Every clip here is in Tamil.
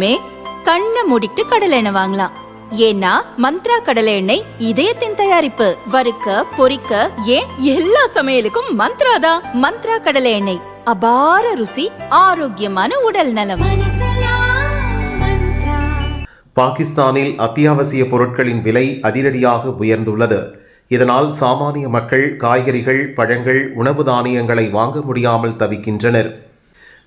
இனிமே கண்ணை மூடிட்டு கடலை எண்ணெய் வாங்கலாம். ஏன்னா மந்த்ரா கடலை எண்ணெய் இதயத்தின் தயாரிப்பு. வறுக்க பொரிக்க ஏன் எல்லா சமையலுக்கும் மந்த்ரா தான். மந்த்ரா கடலை எண்ணெய், அபார ருசி, ஆரோக்கியமான உடல் நலம். பாகிஸ்தானில் அத்தியாவசிய பொருட்களின் விலை அதிரடியாக உயர்ந்துள்ளது. இதனால் சாமானிய மக்கள் காய்கறிகள், பழங்கள், உணவு தானியங்களை வாங்க முடியாமல் தவிக்கின்றனர்.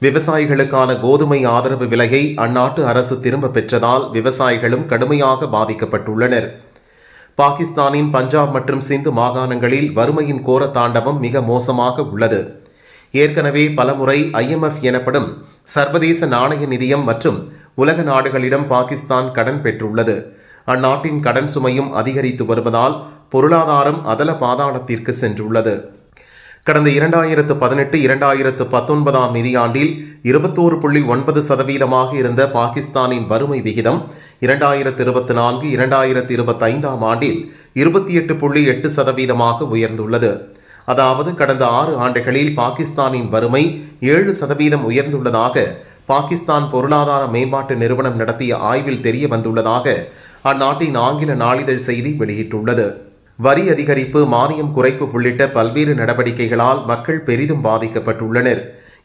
விவசாயிகளுக்கான கோதுமை ஆதரவு விலையை அந்நாட்டு அரசு திரும்ப பெற்றதால் விவசாயிகளும் கடுமையாக பாதிக்கப்பட்டுள்ளனர். பாகிஸ்தானின் பஞ்சாப் மற்றும் சிந்து மாகாணங்களில் வறுமையின் கோர தாண்டவம் மிக மோசமாக உள்ளது. ஏற்கனவே பலமுறை IMF எனப்படும் சர்வதேச நாணய நிதியம் மற்றும் உலக நாடுகளிடம் பாகிஸ்தான் கடன் பெற்றுள்ளது. அந்நாட்டின் கடன் சுமையும் அதிகரித்து வருவதால் பொருளாதாரம் அதல பாதாளத்திற்கு சென்றுள்ளது. கடந்த 2018-2019 நிதியாண்டில் 21.9% இருந்த பாகிஸ்தானின் வறுமை விகிதம் 2024-2025 ஆண்டில் 28.8% உயர்ந்துள்ளது. அதாவது கடந்த 6 ஆண்டுகளில் பாகிஸ்தானின் வறுமை 7% உயர்ந்துள்ளதாக பாகிஸ்தான் பொருளாதார மேம்பாட்டு நிறுவனம் நடத்திய ஆய்வில் தெரிய வந்துள்ளதாக அந்நாட்டின் ஆங்கில நாளிதழ் செய்தி வெளியிட்டுள்ளது. வரி அதிகரிப்பு, மானியம் குறைப்பு உள்ளிட்ட பல்வேறு நடவடிக்கைகளால் மக்கள் பெரிதும் பாதிக்கப்பட்டுள்ளனர்.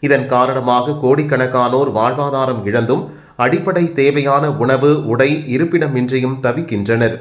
இதன் காரணமாக கோடிக்கணக்கானோர் வாழ்வாதாரம் இழந்தும் அடிப்படை தேவையான உணவு, உடை, இருப்பிடமின்றியும் தவிக்கின்றனர்.